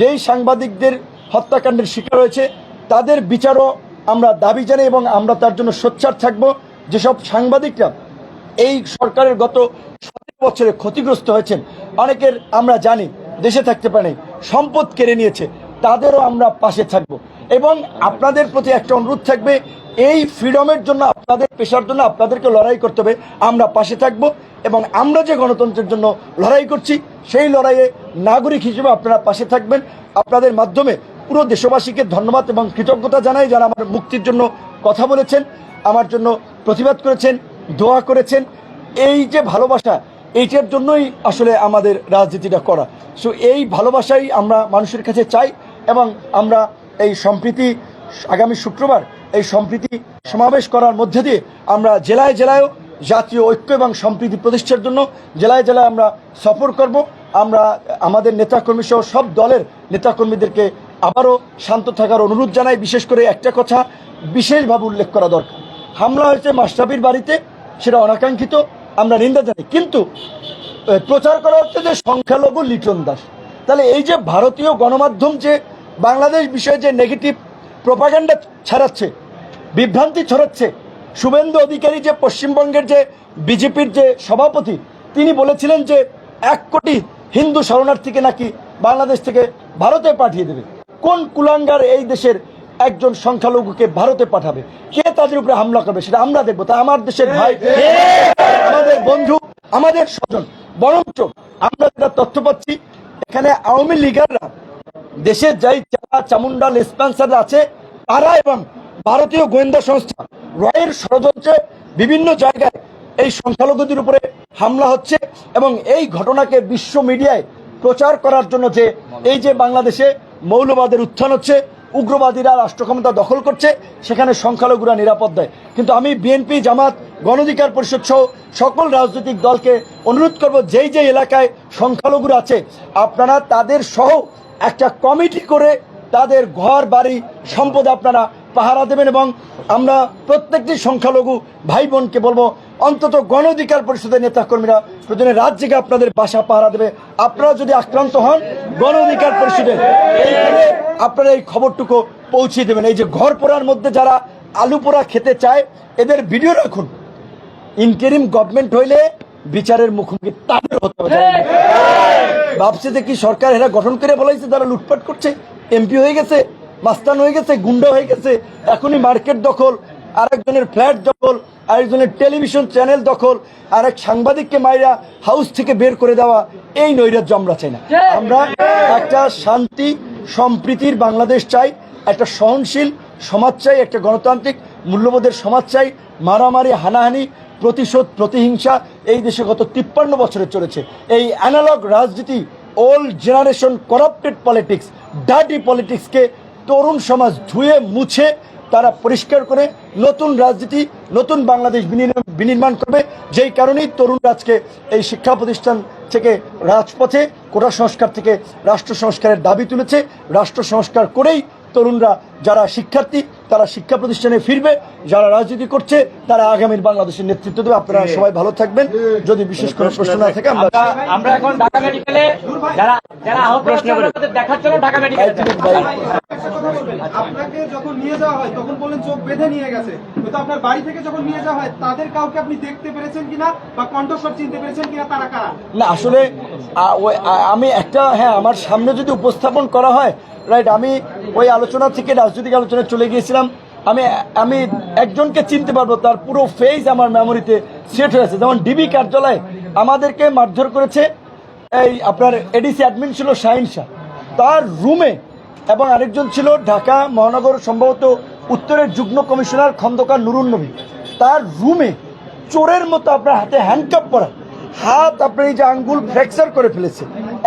Speaker 1: যেই সাংবাদিকদের হত্যাকাণ্ডের শিকার হয়েছে, তাদের বিচারও আমরা দাবি জানাই এবং আমরা তার জন্য সোচ্চার থাকব। যেসব সাংবাদিকরা এই সরকারের গত 17 বছরে ক্ষতিগ্রস্ত হয়েছেন, অনেকের আমরা জানি দেশে থাকতে পারে, সম্পদ কেড়ে নিয়েছে, তাদেরও আমরা পাশে থাকব। এবং আপনাদের প্রতি একটা অনুরোধ থাকবে, এই ফ্রিডমের জন্য, আপনাদের পেশার জন্য আপনাদেরকে লড়াই করতে হবে, আমরা পাশে থাকব। এবং আমরা যে গণতন্ত্রের জন্য লড়াই করছি, সেই লড়াইয়ে নাগরিক হিসেবে আপনারা পাশে থাকবেন। আপনাদের মাধ্যমে পুরো দেশবাসীকে ধন্যবাদ এবং কৃতজ্ঞতা জানাই, যারা আমার মুক্তির জন্য কথা বলেছেন, আমার জন্য প্রতিবাদ করেছেন, দোয়া করেছেন। এই যে ভালোবাসা, এইটার জন্যই আসলে আমাদের রাজনীতিটা করা। সো এই ভালোবাসাই আমরা মানুষের কাছে চাই। এবং আমরা এই সম্প্রীতি, আগামী শুক্রবার এই সম্প্রীতি সমাবেশ করার মধ্যে দিয়ে আমরা জেলায় জেলায়ও জাতীয় ঐক্য এবং সম্প্রীতি প্রতিষ্ঠার জন্য জেলায় জেলায় আমরা সফর করব। আমরা আমাদের নেতাকর্মী সহ সব দলের নেতাকর্মীদেরকে আবারও শান্ত থাকার অনুরোধ জানাই। বিশেষ করে একটা কথা বিশেষভাবে উল্লেখ করা দরকার, হামলা হয়েছে মাশরাফির বাড়িতে, সেটা অনাকাঙ্ক্ষিত, আমরা নিন্দা জানাই। কিন্তু প্রচার করা হচ্ছে যে সংখ্যালঘু লিটন দাস। তাহলে এই যে ভারতীয় গণমাধ্যম যে বাংলাদেশ বিষয়ে যে নেগেটিভ প্রোপাগান্ডা ছাড়াচ্ছে, বিভ্রান্তি ছড়াচ্ছে, শুভেন্দু অধিকারী যে পশ্চিমবঙ্গের যে বিজেপির যে সভাপতি, তিনি বলেছিলেন যে 1 কোটি হিন্দু শরণার্থীকে নাকি বাংলাদেশ থেকে ভারতে পাঠিয়ে দেবে। কোন কুলাঙ্গার এই দেশের একজন সংখ্যালঘুকে ভারতে পাঠাবে? কে তাদের উপরে হামলা করবে সেটা আমরা দেখবো। তা আমার দেশের ভাই, আমাদের বন্ধু, আমাদের স্বজন, বরঞ্চ আমরা যেটা তথ্য পাচ্ছি, এখানে আওয়ামী লীগাররা দেশের যাই চামুন্ডা লেসপেন্সার আছে তারা এবং ভারতীয় গোয়েন্দা সংস্থা রয়ের ষড়যন্ত্রে বিভিন্ন জায়গায় এই সংখ্যালঘুদের উপরে হামলা হচ্ছে এবং এই ঘটনাকে বিশ্ব মিডিয়ায় প্রচার করার জন্য যে এই যে বাংলাদেশে মৌলবাদের উত্থান হচ্ছে, উগ্রবাদীরা রাষ্ট্র ক্ষমতা দখল করছে, সেখানে সংখ্যালঘুরা নিরাপদ দেয়। কিন্তু আমি বিএনপি, জামাত, গণ অধিকার পরিষদ সহ সকল রাজনৈতিক দলকে অনুরোধ করব, যেই যে এলাকায় সংখ্যালঘুরা আছে আপনারা তাদের সহ একটা কমিটি করে তাদের ঘর বাড়ি সম্পদ আপনারা পাহারা দেবেন। এবং আমরা প্রত্যেকটি সংখ্যালঘু ভাই বোনকে বলবো, অন্তত গণ অধিকার পরিষদের নেতাকর্মীরা প্রয়োজনে রাত জেগে আপনাদের বাসা পাহারা দেবে। আপনারা যদি আক্রান্ত হন, গণ অধিকার পরিষদে এইখানে আপনারা এই খবরটুকু পৌঁছে দেবেন। এই যে ঘর পোড়ার মধ্যে যারা আলু পোড়া খেতে চায়, এদের ভিডিও রাখুন। ইন্টারিম গভর্নমেন্ট হইলে বিচারের মুখোমুখি তাদের হতে হবে। ভাবছে যে কি সরকার এরা গঠন করে বলাইছে, তারা লুটপাট করছে, এমপি হয়ে গেছে, মাস্তান হয়ে গেছে, গুন্ডা হয়ে গেছে, এখনই মার্কেট দখল, আরেকজনের ফ্ল্যাট দখল, আরেকজনের টেলিভিশন চ্যানেল দখল, আরেক সাংবাদিককে মাইরা হাউস থেকে বের করে দেওয়া, এই নৈরাজ্য আমরা চাই না। আমরা একটা শান্তি সম্প্রীতির বাংলাদেশ চাই, একটা সহনশীল সমাজ চাই, একটা গণতান্ত্রিক মূল্যবোধের সমাজ চাই। মারামারি, হানাহানি, প্রতিশোধ, প্রতিহিংসা এই দেশে গত 53 বছরে চলেছে। এই অ্যানালগ রাজনীতি, old generation corrupted politics, dirty পলিটিক্সকে তরুণ সমাজ ধুয়ে মুছে তারা পরিষ্কার করে নতুন রাজনীতি, নতুন বাংলাদেশ বিনির্মাণ করবে। যেই কারণেই তরুণরা আজকে এই শিক্ষা প্রতিষ্ঠান থেকে রাজপথে, কোটা সংস্কার থেকে রাষ্ট্র সংস্কারের দাবি তুলেছে। রাষ্ট্র সংস্কার করেই তরুণরা, যারা শিক্ষার্থী তারা শিক্ষা প্রতিষ্ঠানে ফিরবে, যারা রাজনীতি করছে তারা আগামীর বাংলাদেশের নেতৃত্ব দেবে। আপনারা সবাই ভালো থাকবেন। যদি বিশেষ কোনো প্রশ্ন না থাকে
Speaker 2: আমরা এখন ঢাকা মেডিকেলে যারা যারা আহত হয়েছে ওনাদের দেখার জন্য ঢাকা মেডিকেলে
Speaker 3: আপনাকে যখন নিয়ে যাওয়া হয় তখন বললেন চোখ বেঁধে নিয়ে গেছে, কিন্তু আপনার বাড়ি থেকে যখন নিয়ে যাওয়া হয় তাদের কাউকে আপনি দেখতে পেরেছেন কিনা বা কণ্ঠস্বর চিনতে পেরেছেন কিনা, তারা কারা?
Speaker 1: না, আসলে আমি একটা, হ্যাঁ, আমার সামনে যদি উপস্থাপন করা হয়, রাইট, আমি ওই আলোচনা থেকে রাজনৈতিক আলোচনায় চলে গিয়েছিলাম। আমি একজনকে চিনতে পারবো, তার পুরো ফেস আমার মেমোরিতে সেট হয়েছে। যেমন ডিবি কার্যালয়ে আমাদেরকে মারধর করেছে এই আপনার এডিসি অ্যাডমিন ছিল শাহিন শাহ, তার রুমে, এবং আরেকজন ছিল ঢাকা মহানগর সম্ভবত উত্তরের যুগ্ম কমিশনার খন্দকার নুরুন নবী, তার রুমে চোরের মতো আপনার হাতে হ্যান্ডকাপ পরা, হাত আপনার এই যে আঙ্গুল ফ্র্যাকচার করে ফেলেছে,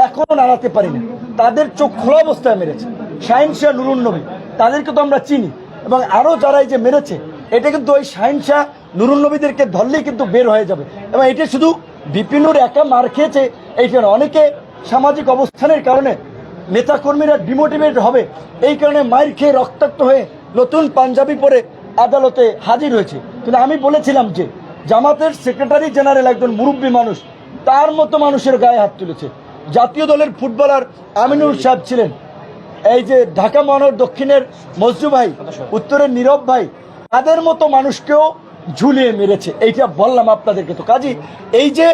Speaker 1: এখনো নাড়াতে পারি না। তাদের চোখ খোলা অবস্থায় মেরেছে শাহিন শাহ, নুরুন নবী, তাদেরকে তো আমরা চিনি। এবং আরও যারা এই যে মেরেছে, এটা কিন্তু ওই শাহিন শাহ, নুরুন নবীদেরকে ধরলেই কিন্তু বের হয়ে যাবে। এবং এটা শুধু বিপিনুর একা মার খেয়েছে এইটা না, অনেকে সামাজিক অবস্থানের কারণে নেতাকর্মীরা ডিমোটিভেট হবে, এই কারণে মাইর খেয়ে রক্তাক্ত হয়ে নতুন পাঞ্জাবি পরে আদালতে হাজির হয়েছে। কিন্তু আমি বলেছিলাম যে জামাতের সেক্রেটারি জেনারেল একজন মুরব্বী মানুষ, তার মতো মানুষের গায়ে হাত তুলেছে। জাতীয় দলের ফুটবলার আমিনুল সাহেব ছিলেন, এই যে ঢাকা মহানগর দক্ষিণের মজনু ভাই, উত্তরের নীরব ভাই, তাদের মতো মানুষকেও ঝুলিয়ে মেরেছে। এইটা বললাম আপনাদেরকে। তো কাজী এই যে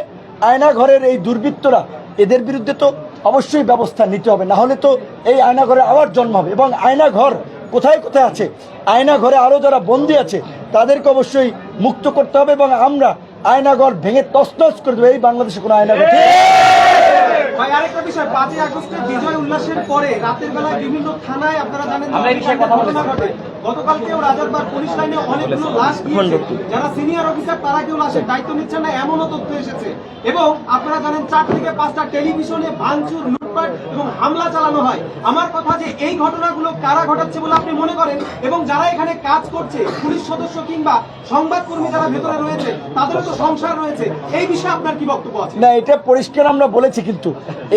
Speaker 1: আয়নাঘরের এই দুর্বৃত্তরা, এদের বিরুদ্ধে তো অবশ্যই ব্যবস্থা নিতে হবে, না হলে তো এই আয়নাঘরে আবার জন্ম হবে। এবং আয়নাঘর কোথায় কোথায় আছে, আয়নাঘরে আরও যারা বন্দী আছে তাদেরকে অবশ্যই মুক্ত করতে হবে। এবং আমরা আয়নাঘর ভেঙে তছনছ করে দেবো। এই বাংলাদেশে কোনো আয়নাঘর
Speaker 3: ভাই, আরেকটা বিষয়, 5ই আগস্টের বিজয় উল্লাসের পরে রাতের বেলায় বিভিন্ন থানায় আপনারা জানেন ঘটনা ঘটে। গতকালকেও রাজারবাগ পুলিশ লাইনে অনেকগুলো লাশ গিয়েছে, যারা সিনিয়র অফিসার তারা কেউ লাশের দায়িত্ব নিচ্ছেন না, এমনও তথ্য এসেছে। এবং আপনারা জানেন 4 থেকে 5টা টেলিভিশনে ভাঙচুর, লুটপাট এবং হামলা চালানো হয়। আমার কথা যে এই ঘটনাগুলো কারা ঘটাচ্ছে বলে আপনি মনে করেন, এবং যারা এখানে কাজ করছে পুলিশ সদস্য কিংবা সংবাদকর্মী যারা ভেতরে রয়েছে, তাদেরও তো সংসার রয়েছে, এই বিষয়ে আপনার কি বক্তব্য আছে?
Speaker 1: না, এটা পরিষ্কার আমরা বলেছি, কিন্তু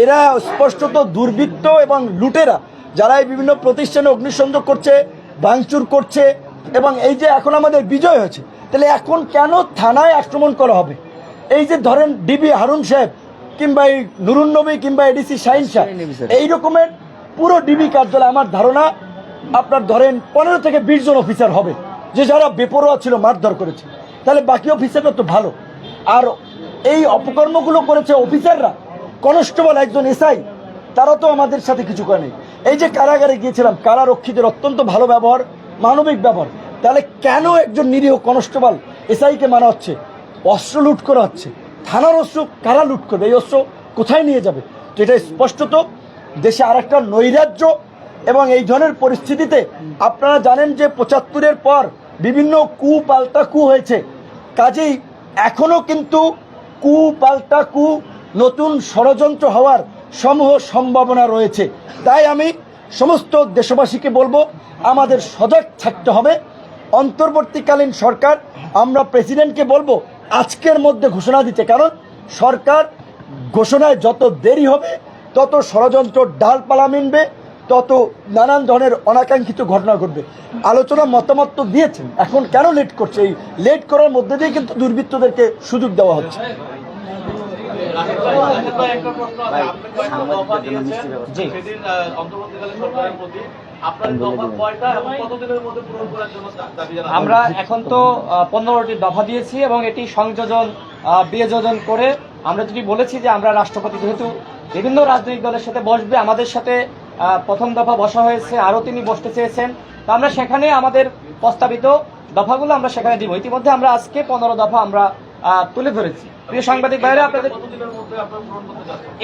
Speaker 1: এরা স্পষ্টত দুর্বৃত্ত এবং লুটেরা, যারা এই বিভিন্ন প্রতিষ্ঠানে অগ্নিসংযোগ করছে, ভাঙচুর করছে। এবং এই যে এখন আমাদের বিজয় হয়েছে, তাহলে এখন কেন থানায় আক্রমণ করা হবে? এই যে ধরেন ডিবি হারুন সাহেব কিংবা এই নুরুন নবী কিংবা এডিসি শাহিন শাহ, এই রকমের পুরো ডিবি কার্যালয় আমার ধারণা আপনার ধরেন 15 থেকে 20 জন অফিসার হবে, যে যারা বেপরোয়া ছিল মারধর করেছে, তাহলে বাকি অফিসাররা তো ভালো। আর এই অপকর্মগুলো করেছে অফিসাররা, কনস্টেবল, একজন এসআই, তারা তো আমাদের সাথে কিছু করেনি। এই যে কারাগারে গিয়েছিলাম, কারারক্ষীদের অত্যন্ত ভালো ব্যবহার, মানবিক ব্যবহার, তাহলে কেন একজন নিরীহ কনস্টেবল এসআইকে মারা হচ্ছে? অস্ত্র লুট করা হচ্ছে, থানার অস্ত্র কারা লুট করবে? এই অস্ত্র কোথায় নিয়ে যাবে? তো এটা স্পষ্টত দেশে আরেকটা নৈরাজ্য। এবং এই ধরনের পরিস্থিতিতে আপনারা জানেন যে ৭৫-এর পর বিভিন্ন কু পাল্টা কু হয়েছে, কাজেই এখনো কিন্তু কু পাল্টা কু, নতুন ষড়যন্ত্র হওয়ার সমূহ সম্ভাবনা রয়েছে। তাই আমি সমস্ত দেশবাসীকে বলবো, আমাদের সজাগ থাকতে হবে। অন্তর্বর্তীকালীন সরকার, আমরা প্রেসিডেন্টকে বলবো আজকের মধ্যে ঘোষণা দিতে, কারণ সরকার ঘোষণায় যত দেরি হবে তত ষড়যন্ত্র ডালপালা মিনবে, তত নানান ধরনের অনাকাঙ্ক্ষিত ঘটনা ঘটবে। আলোচনা মতামত তো দিয়েছেন, এখন কেন লেট করছে? এই লেট করার মধ্যে দিয়ে কিন্তু দুর্বৃত্তদেরকে সুযোগ দেওয়া হচ্ছে।
Speaker 2: আমরা এখন তো 15টি দফা দিয়েছি এবং এটি সংযোজন বিয়োজন করে আমরা যদি বলেছি যে আমরা রাষ্ট্রপতি যেহেতু বিভিন্ন রাজনৈতিক দলের সাথে বসবে, আমাদের সাথে প্রথম দফা বসা হয়েছে, আরও তিনি বসতে চেয়েছেন, তো আমরা সেখানে আমাদের প্রস্তাবিত দফাগুলো আমরা সেখানে দিব। ইতিমধ্যে আমরা আজকে 15 দফা আমরা তুলে ধরেছি। প্রিয় সাংবাদিক ভাইরা, আপনাদের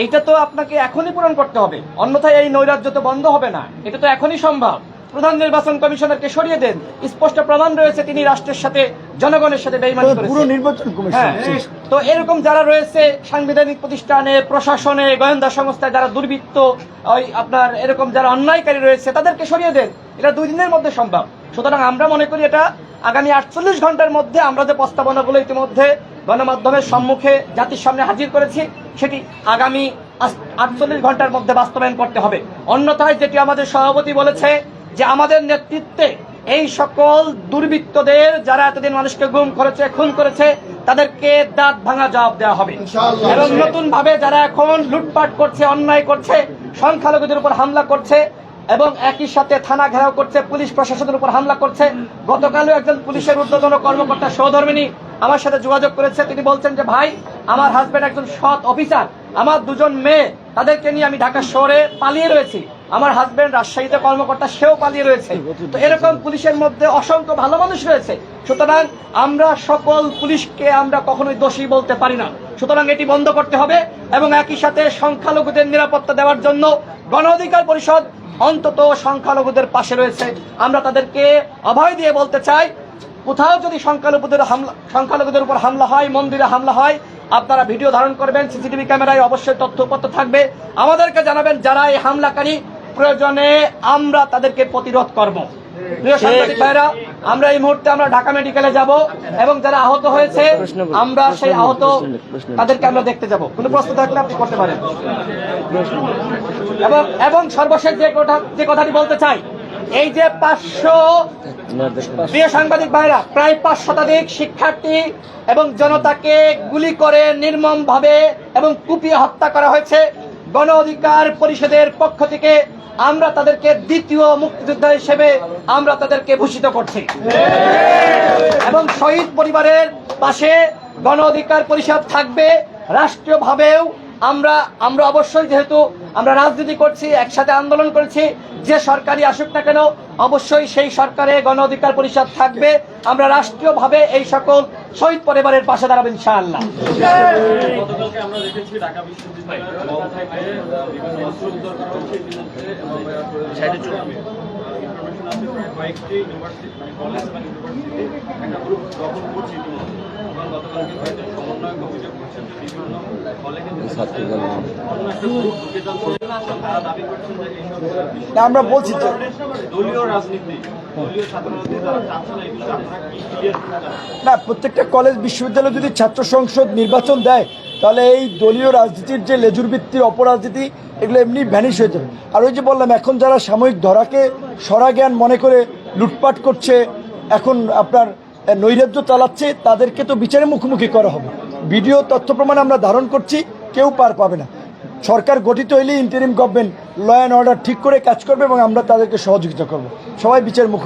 Speaker 2: এইটা তো আপনাকে এখনই পূরণ করতে হবে, অন্যথায় এই নৈরাজ্য তো বন্ধ হবে না। এটা তো এখনই সম্ভব। প্রধান নির্বাচন কমিশনারকে সরিয়ে দেন, স্পষ্ট প্রমাণ রয়েছে তিনি রাষ্ট্রের সাথে, জনগণের সাথে বেইমানি করেছেন।
Speaker 1: পুরো নির্বাচন কমিশন,
Speaker 2: তো এরকম যারা রয়েছে সাংবিধানিক প্রতিষ্ঠানে, প্রশাসনে, গোয়েন্দা সংস্থায় যারা দুর্বৃত্ত, ওই আপনার এরকম যারা অন্যায়কারী রয়েছে, তাদেরকে সরিয়ে দেন। এটা 2 দিনের মধ্যে সম্ভব। সুতরাং আমরা মনে করি এটা আগামী 48 ঘন্টার মধ্যে আমরা যে প্রস্তাবনাগুলো ইতিমধ্যে গণমাধ্যমের সম্মুখে জাতির সামনে হাজির করেছি, সেটি আগামী 48 ঘন্টার মধ্যে বাস্তবায়ন করতে হবে। অন্যথায় যেটি আমাদের সভাপতি বলেছে যে আমাদের নেতৃত্বে এই সকল দুর্বৃত্তদের যারা এতদিন মানুষকে গুম করেছে, খুন করেছে, তাদেরকে দাঁত ভাঙা জবাব দেওয়া হবে। এবং নতুন ভাবে যারা এখন লুটপাট করছে, অন্যায় করছে, সংখ্যালঘুদের উপর হামলা করছে এবং একই সাথে থানা ঘেরাও করছে, পুলিশ প্রশাসনের উপর হামলা করছে। গতকালও একজন পুলিশের ঊর্ধ্বতন কর্মকর্তা সহধর্মিনী আমার সাথে যোগাযোগ করেছে। তিনি বলছেন যে ভাই, আমার হাজবেন্ড একজন সৎ অফিসার, আমার 2 মেয়ে, তাদেরকে নিয়ে আমি ঢাকা শহরে পালিয়ে রয়েছি, আমার হাজবেন্ড রাজশাহীতে কর্মকর্তা, সেও পালিয়ে রয়েছে। তো এরকম পুলিশের মধ্যে অসংখ্য ভালো মানুষ রয়েছে। সুতরাং আমরা সকল পুলিশকে আমরা কখনোই দোষী বলতে পারি না। সুতরাং এটি বন্ধ করতে হবে এবং একই সাথে সংখ্যালঘুদের নিরাপত্তা দেওয়ার জন্য গণ অধিকার পরিষদ অন্তত সংখ্যালঘুদের পাশে রয়েছে। আমরা তাদেরকে অভয় দিয়ে বলতে চাই, কোথাও যদি সংখ্যালঘুদের উপর হামলা হয়, মন্দিরে হামলা হয়, আপনারা ভিডিও ধারণ করবেন, সিসিটিভি ক্যামেরায় অবশ্যই তথ্যপত্র থাকবে, আমাদেরকে জানাবেন। যারা এই হামলাকারী, প্রয়োজনে আমরা তাদেরকে প্রতিরোধ করব। প্রিয় সাংবাদিক ভাইরা, আমরা এই মুহূর্তে আমরা ঢাকা মেডিকেলে যাব এবং যারা আহত হয়েছে আমরা সেই আহত তাদেরকে আমরা দেখতে যাব। কোনো প্রশ্ন থাকলে আপনি করতে পারেন। এবং সর্বশেষ যে কথাটি বলতে চাই, এই যে 500 প্রিয় সাংবাদিক ভাইরা, প্রায় 5 শতাধিক শিক্ষার্থী এবং জনতাকে গুলি করে নির্মমভাবে এবং কুপিয়ে হত্যা করা হয়েছে। গণ অধিকার পরিষদের পক্ষ থেকে আমরা তাদেরকে দ্বিতীয় মুক্তিযোদ্ধা হিসেবে আমরা তাদেরকে ভূষিত করছি এবং শহীদ পরিবারের পাশে গণ অধিকার পরিষদ থাকবে। রাষ্ট্রীয়ভাবেও আমরা অবশ্যই, যেহেতু আমরা রাজনীতি করছি, একসাথে আন্দোলন করেছি, যে সরকারই আসুক না কেন অবশ্যই সেই সরকারে গণ অধিকার পরিষদ থাকবে। আমরা রাষ্ট্রীয়ভাবে এই সকল শহীদ পরিবারের পাশে দাঁড়াবো ইনশাআল্লাহ।
Speaker 1: আমরা বলছি যে না, প্রত্যেকটা কলেজ বিশ্ববিদ্যালয় যদি ছাত্র সংসদ নির্বাচন দেয়, তাহলে এই দলীয় রাজনীতির যে লেজুর ভিত্তির অপরাজনীতি, এগুলো এমনি ভ্যানিশ হয়ে যাবে। আর ওই যে বললাম, এখন যারা সাময়িক ধরাকে সরা জ্ঞান মনে করে লুটপাট করছে, এখন আপনার নৈরাজ্য চালাচ্ছে, তাদেরকে তো বিচারের মুখোমুখি করা হবে। ভিডিও তথ্য প্রমাণ আমরা ধারণ করছি, কেউ পার পাবে না। সরকার গঠিত হইলে interim government law and order ঠিক করে কাজ করবে এবং আমরা তাদেরকে সহযোগিতা করব। সবাই বিচারের মুখোমুখি।